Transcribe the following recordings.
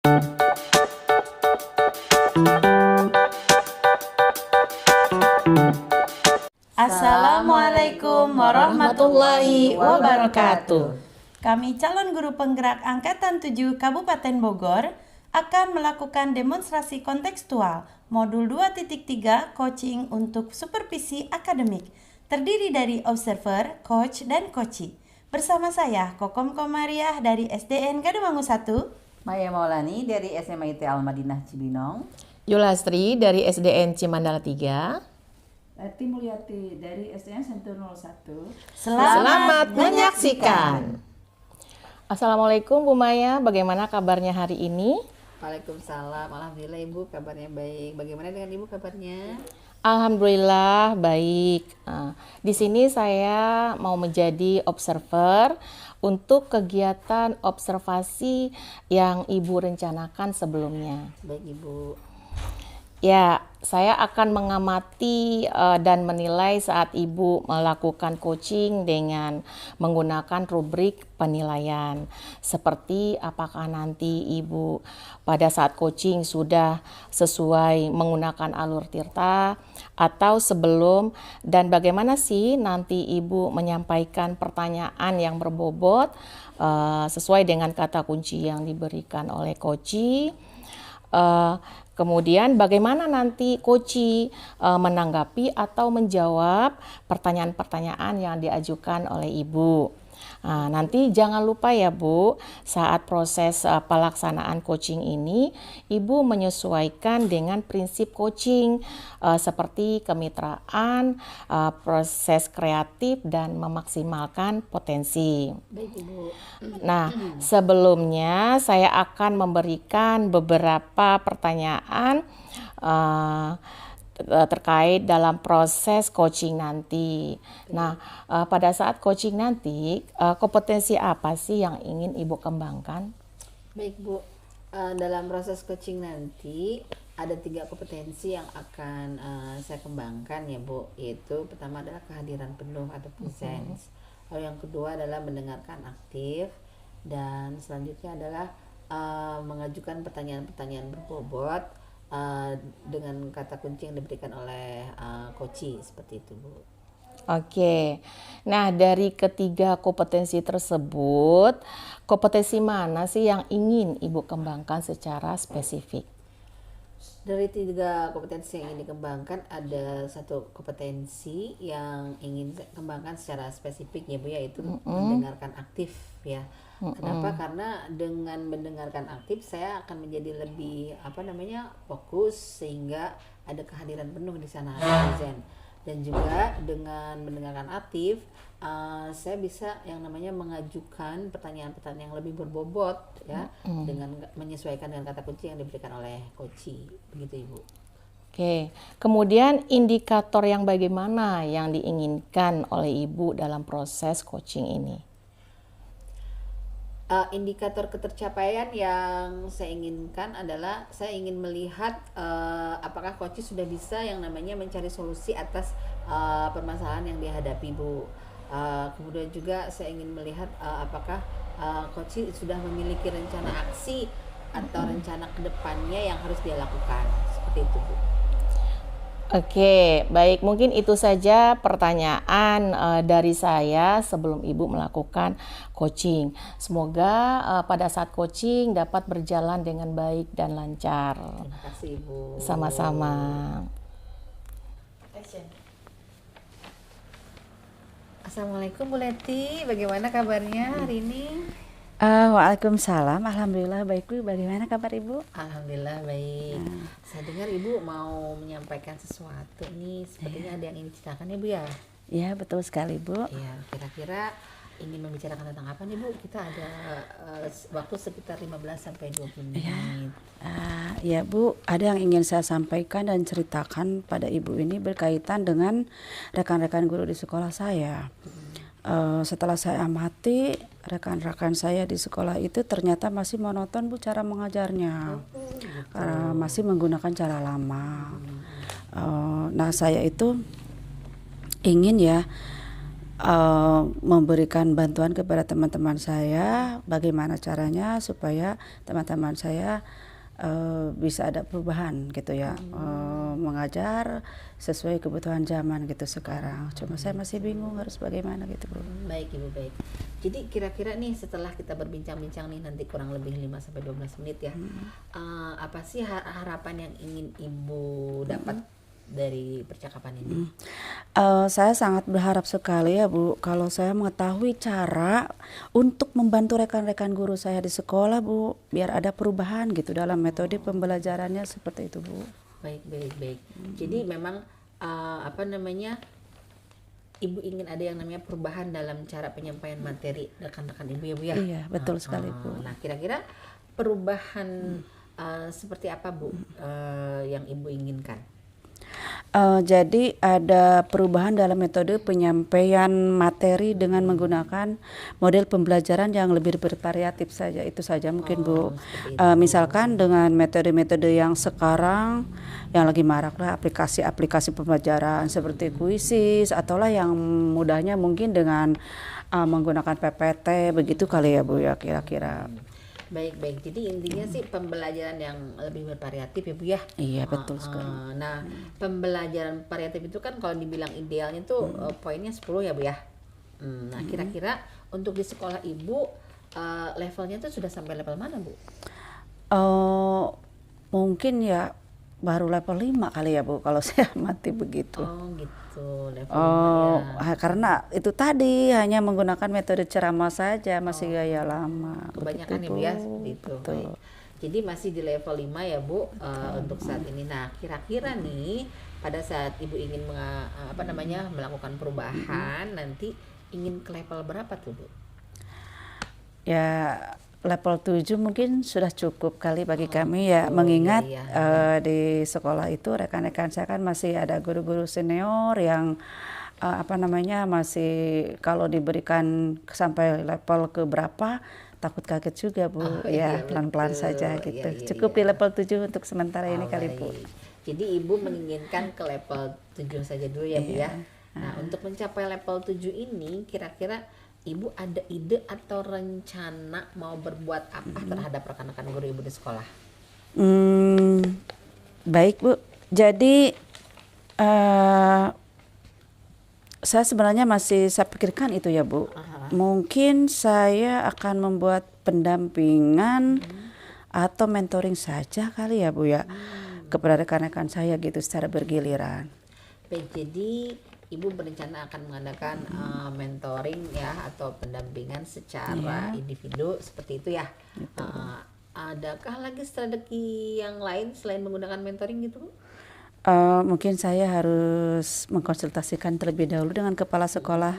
Assalamualaikum warahmatullahi wabarakatuh. Kami calon guru penggerak Angkatan 7 Kabupaten Bogor akan melakukan demonstrasi kontekstual modul 2.3 coaching untuk supervisi akademik. Terdiri dari observer, coach, dan coachee. Bersama saya Kokom Komariah dari SDN Gadungangu 1, Maya Maulani dari SMIT Al-Madinah Cibinong, Yulastri dari SDN Cimandala 3. Lati Mulyati dari SDN Sentul 01. Selamat menyaksikan. Assalamualaikum Bu Maya, bagaimana kabarnya hari ini? Waalaikumsalam. Alhamdulillah Ibu kabarnya baik. Bagaimana dengan Ibu kabarnya? Alhamdulillah baik. Di sini saya mau menjadi observer untuk kegiatan observasi yang Ibu rencanakan sebelumnya. Baik Ibu. Ya, saya akan mengamati dan menilai saat Ibu melakukan coaching dengan menggunakan rubrik penilaian. Seperti apakah nanti Ibu pada saat coaching sudah sesuai menggunakan alur tirta atau sebelum, dan bagaimana sih nanti Ibu menyampaikan pertanyaan yang berbobot sesuai dengan kata kunci yang diberikan oleh coachee. Kemudian bagaimana nanti coachee menanggapi atau menjawab pertanyaan-pertanyaan yang diajukan oleh Ibu. Nanti jangan lupa ya Bu, saat proses pelaksanaan coaching ini, Ibu menyesuaikan dengan prinsip coaching seperti kemitraan, proses kreatif, dan memaksimalkan potensi. Baik Ibu. Nah, sebelumnya saya akan memberikan beberapa pertanyaan terkait dalam proses coaching nanti. Nah, pada saat coaching nanti, kompetensi apa sih yang ingin Ibu kembangkan? Baik Bu, dalam proses coaching nanti ada 3 kompetensi yang akan saya kembangkan ya Bu. Yaitu pertama adalah kehadiran penuh atau presence. Lalu yang kedua adalah mendengarkan aktif. Dan selanjutnya adalah mengajukan pertanyaan-pertanyaan berbobot dengan kata kunci yang diberikan oleh coachee, seperti itu Bu. Oke, nah dari ketiga kompetensi tersebut, kompetensi mana sih yang ingin Ibu kembangkan secara spesifik? Dari 3 kompetensi yang ingin dikembangkan, ada 1 kompetensi yang ingin saya kembangkan secara spesifik ya Bu, yaitu mendengarkan aktif ya. Kenapa? Karena dengan mendengarkan aktif saya akan menjadi lebih fokus, sehingga ada kehadiran penuh di sana, present. Dan juga dengan mendengarkan aktif saya bisa yang namanya mengajukan pertanyaan-pertanyaan yang lebih berbobot ya, dengan menyesuaikan dengan kata kunci yang diberikan oleh coachee, begitu Ibu. Oke, kemudian indikator yang bagaimana yang diinginkan oleh Ibu dalam proses coaching ini? Indikator ketercapaian yang saya inginkan adalah saya ingin melihat apakah coachee sudah bisa yang namanya mencari solusi atas permasalahan yang dihadapi Bu. Kemudian juga saya ingin melihat apakah coachee sudah memiliki rencana aksi atau rencana kedepannya yang harus dia lakukan, seperti itu Bu. Oke, baik, mungkin itu saja pertanyaan dari saya sebelum Ibu melakukan coaching. Semoga pada saat coaching dapat berjalan dengan baik dan lancar. Terima kasih Ibu. Sama-sama. Assalamualaikum Bu Leti, bagaimana kabarnya hari ini? Waalaikumsalam, alhamdulillah baik Bu. Bagaimana kabar Ibu? Alhamdulillah baik. Saya dengar Ibu mau menyampaikan sesuatu nih, sepertinya ada yang ingin diceritakan ya Bu ya? Ya, betul sekali Bu. Iya, kira-kira ingin membicarakan tentang apa nih Bu? Kita ada waktu sekitar 15-20 menit. Ya Bu, ada yang ingin saya sampaikan dan ceritakan pada Ibu ini berkaitan dengan rekan-rekan guru di sekolah saya. Setelah saya amati, rekan-rekan saya di sekolah itu ternyata masih monoton Bu cara mengajarnya, karena masih menggunakan cara lama. Nah, saya itu ingin ya memberikan bantuan kepada teman-teman saya, bagaimana caranya supaya teman-teman saya bisa ada perubahan gitu ya, mengajar sesuai kebutuhan zaman gitu sekarang. Cuma saya masih bingung harus bagaimana gitu Bu. Baik Ibu, baik. Jadi kira-kira nih setelah kita berbincang-bincang nih nanti kurang lebih 5-12 menit ya, apa sih harapan yang ingin Ibu dapat dari percakapan ini? Saya sangat berharap sekali ya Bu, kalau saya mengetahui cara untuk membantu rekan-rekan guru saya di sekolah Bu, biar ada perubahan gitu dalam metode pembelajarannya seperti itu Bu. Baik, baik, baik. Jadi memang apa namanya, Ibu ingin ada yang namanya perubahan dalam cara penyampaian materi rekan-rekan Ibu ya Bu ya? Iya, betul sekali Bu. Nah, kira-kira perubahan seperti apa Bu yang Ibu inginkan? Jadi ada perubahan dalam metode penyampaian materi dengan menggunakan model pembelajaran yang lebih bervariatif saja, itu saja mungkin Bu. Seperti itu. Misalkan dengan metode-metode yang sekarang yang lagi marak lah, aplikasi-aplikasi pembelajaran seperti Quizzes, ataulah yang mudahnya mungkin dengan menggunakan PPT begitu kali ya Bu ya kira-kira. Baik, baik. Jadi intinya sih pembelajaran yang lebih bervariatif ya Bu ya. Iya betul sekali. Nah, pembelajaran variatif itu kan kalau dibilang idealnya tuh poinnya 10 ya Bu ya. Nah, kira-kira untuk di sekolah Ibu levelnya tuh sudah sampai level mana Bu? Mungkin ya baru level 5 kali ya Bu kalau saya amati begitu. Oh gitu, level 5 ya. Karena itu tadi hanya menggunakan metode ceramah saja, masih gaya lama. Kebanyakan ya Bu ya, seperti itu. Baik. Jadi masih di level 5 ya Bu untuk saat ini. Nah, kira-kira nih pada saat Ibu ingin melakukan perubahan nanti ingin ke level berapa tuh Bu? Ya level 7 mungkin sudah cukup kali bagi kami ya, mengingat di sekolah itu rekan-rekan saya kan masih ada guru-guru senior yang masih kalau diberikan sampai level ke berapa takut kaget juga Bu. Iya, Pelan-pelan betul. saja gitu. Iya, Cukup iya. di level 7 untuk sementara ini kali Bu. Baik. Jadi Ibu menginginkan ke level 7 saja dulu ya Bu ya. Nah, untuk mencapai level 7 ini kira-kira Ibu ada ide atau rencana mau berbuat apa terhadap rekan-rekan guru Ibu di sekolah? Baik Bu. Jadi saya sebenarnya saya pikirkan itu ya Bu. Mungkin saya akan membuat pendampingan atau mentoring saja kali ya Bu ya, kepada rekan-rekan saya gitu secara bergiliran. Baik, jadi Ibu berencana akan mengadakan mentoring ya atau pendampingan secara individu seperti itu ya. Adakah lagi strategi yang lain selain menggunakan mentoring gitu Bu? Mungkin saya harus mengkonsultasikan terlebih dahulu dengan kepala sekolah.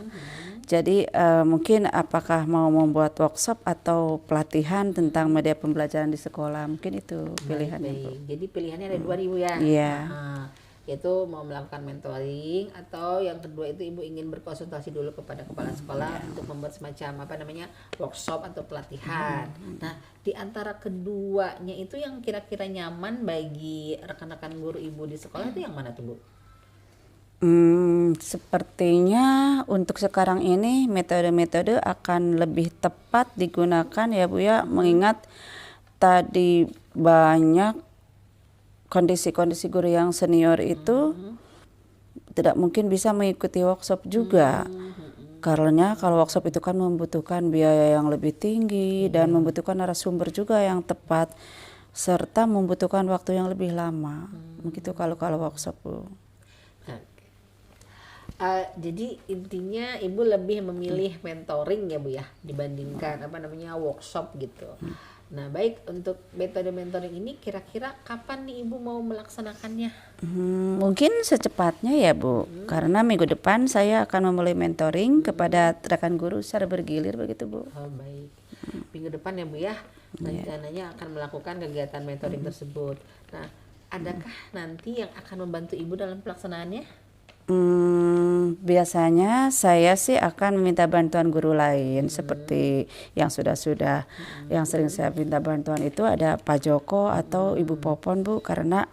Jadi mungkin apakah mau membuat workshop atau pelatihan tentang media pembelajaran di sekolah, mungkin itu pilihannya Bu. Baik. Jadi pilihannya ada 2 Ibu ya. Iya. Yaitu mau melakukan mentoring atau yang kedua itu Ibu ingin berkonsultasi dulu kepada kepala sekolah untuk membuat semacam workshop atau pelatihan. Nah, di antara keduanya itu yang kira-kira nyaman bagi rekan-rekan guru Ibu di sekolah itu yang mana tuh Bu? Sepertinya untuk sekarang ini metode-metode akan lebih tepat digunakan ya Bu ya, mengingat tadi banyak kondisi-kondisi guru yang senior itu tidak mungkin bisa mengikuti workshop juga. Karena kalau workshop itu kan membutuhkan biaya yang lebih tinggi dan membutuhkan narasumber juga yang tepat serta membutuhkan waktu yang lebih lama. Begitu kalau workshop Bu. Jadi intinya Ibu lebih memilih mentoring ya Bu ya dibandingkan workshop gitu. Nah, baik, untuk metode mentoring ini kira-kira kapan nih Ibu mau melaksanakannya? Mungkin secepatnya ya Bu, karena minggu depan saya akan memulai mentoring kepada rekan guru secara bergilir begitu Bu. Oh baik, minggu depan ya Bu ya, rencananya akan melakukan kegiatan mentoring tersebut. Nah, adakah nanti yang akan membantu Ibu dalam pelaksanaannya? Biasanya saya sih akan meminta bantuan guru lain seperti yang sudah-sudah yang sering saya minta bantuan itu ada Pak Joko atau Ibu Popon, Bu, karena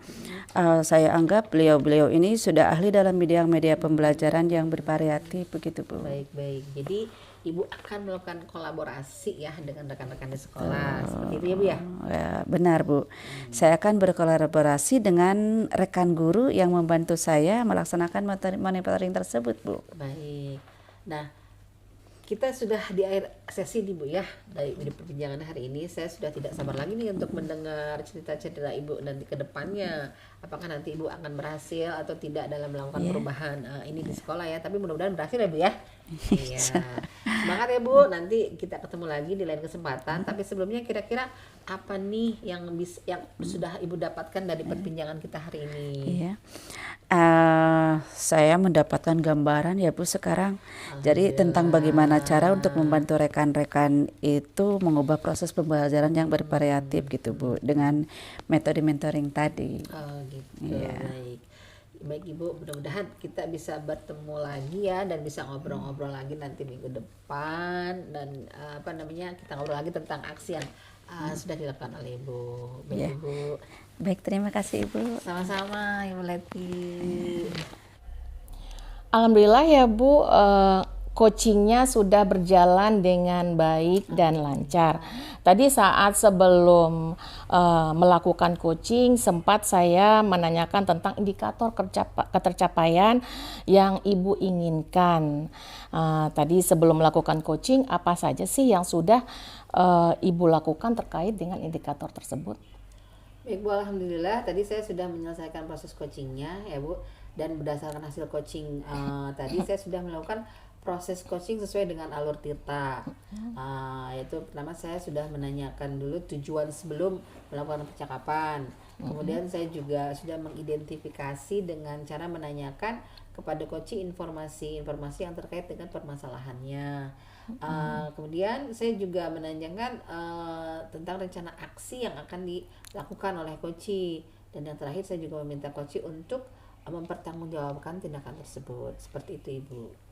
saya anggap beliau-beliau ini sudah ahli dalam bidang media pembelajaran yang bervariatif begitu, Bu. Baik. Jadi Ibu akan melakukan kolaborasi ya dengan rekan-rekan di sekolah, seperti itu ya Bu ya? Ya, benar, Bu. Saya akan berkolaborasi dengan rekan guru yang membantu saya melaksanakan monitoring tersebut, Bu. Baik. Nah, kita sudah di akhir sesi nih Bu ya, dari perbincangan hari ini. Saya sudah tidak sabar lagi nih untuk mendengar cerita-cerita Ibu nanti ke depannya. Apakah nanti Ibu akan berhasil atau tidak dalam melakukan perubahan ini di sekolah ya. Tapi mudah-mudahan berhasil ya Bu ya. Iya. Semangat ya Bu, nanti kita ketemu lagi di lain kesempatan. Tapi sebelumnya kira-kira apa nih yang sudah Ibu dapatkan dari perbincangan kita hari ini? Iya. Saya mendapatkan gambaran ya Bu sekarang. Jadi tentang bagaimana cara untuk membantu rekan-rekan itu mengubah proses pembelajaran yang bervariatif gitu Bu dengan metode mentoring tadi. Oh gitu. Iya. Baik Ibu, mudah-mudahan kita bisa bertemu lagi ya dan bisa ngobrol-ngobrol lagi nanti minggu depan dan kita ngobrol lagi tentang aksi yang sudah dilakukan oleh Ibu. Baik Iya. Ibu. Baik, terima kasih Ibu. Sama-sama Ibu Leti. Alhamdulillah ya Bu, coachingnya sudah berjalan dengan baik dan lancar. Tadi saat sebelum melakukan coaching sempat saya menanyakan tentang indikator ketercapaian yang Ibu inginkan. Tadi sebelum melakukan coaching apa saja sih yang sudah Ibu lakukan terkait dengan indikator tersebut? Baik Bu, alhamdulillah tadi saya sudah menyelesaikan proses coachingnya ya Bu, dan berdasarkan hasil coaching tadi saya sudah melakukan proses coaching sesuai dengan alur Tirta. Yaitu pertama saya sudah menanyakan dulu tujuan sebelum melakukan percakapan. Kemudian saya juga sudah mengidentifikasi dengan cara menanyakan kepada coaching informasi-informasi yang terkait dengan permasalahannya. Kemudian saya juga menanyakan tentang rencana aksi yang akan dilakukan oleh coaching, dan yang terakhir saya juga meminta coaching untuk mempertanggungjawabkan tindakan tersebut. Seperti itu Ibu.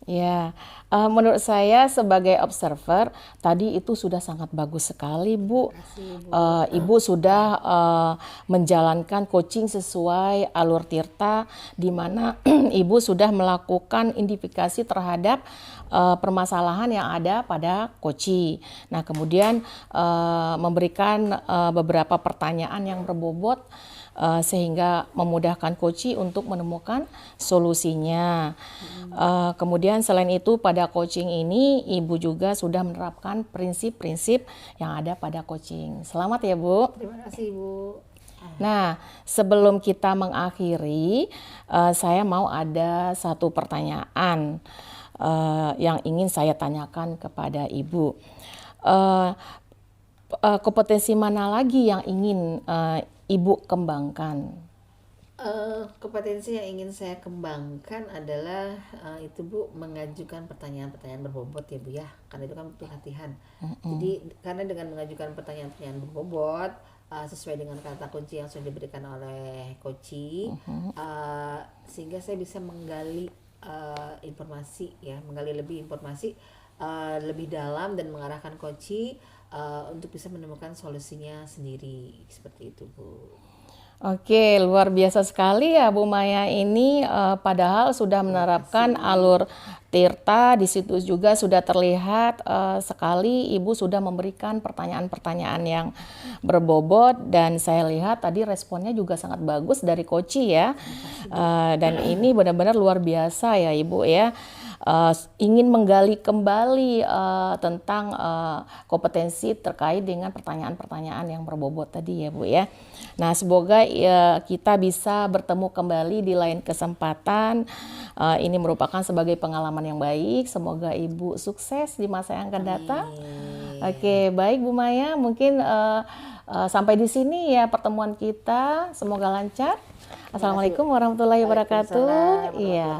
Ya, menurut saya sebagai observer tadi itu sudah sangat bagus sekali Bu. Ibu sudah menjalankan coaching sesuai alur Tirta, di mana Ibu sudah melakukan identifikasi terhadap permasalahan yang ada pada coaching. Nah, kemudian memberikan beberapa pertanyaan yang berbobot sehingga memudahkan coaching untuk menemukan solusinya. Kemudian selain itu pada coaching ini Ibu juga sudah menerapkan prinsip-prinsip yang ada pada coaching. Selamat ya Bu. Terima kasih Ibu. Nah, sebelum kita mengakhiri, saya mau ada satu pertanyaan yang ingin saya tanyakan kepada Ibu. Kompetensi mana lagi yang ingin Ibu kembangkan? Kompetensi yang ingin saya kembangkan adalah itu Bu, mengajukan pertanyaan-pertanyaan berbobot ya Bu ya, karena itu kan butuh latihan. Jadi karena dengan mengajukan pertanyaan-pertanyaan berbobot sesuai dengan kata kunci yang sudah diberikan oleh coaching, sehingga saya bisa menggali informasi ya, menggali lebih informasi lebih dalam dan mengarahkan coaching untuk bisa menemukan solusinya sendiri, seperti itu Bu. Oke, luar biasa sekali ya Bu Maya ini, padahal sudah menerapkan alur Tirta, di situ juga sudah terlihat sekali Ibu sudah memberikan pertanyaan-pertanyaan yang berbobot, dan saya lihat tadi responnya juga sangat bagus dari coach ya, dan ini benar-benar luar biasa ya Ibu ya. Ingin menggali kembali tentang kompetensi terkait dengan pertanyaan-pertanyaan yang berbobot tadi ya Bu ya. Nah, semoga kita bisa bertemu kembali di lain kesempatan. Ini merupakan sebagai pengalaman yang baik. Semoga Ibu sukses di masa yang akan datang. Oke, baik Bu Maya, mungkin sampai di sini ya pertemuan kita. Semoga lancar. Assalamualaikum warahmatullahi wabarakatuh. Iya.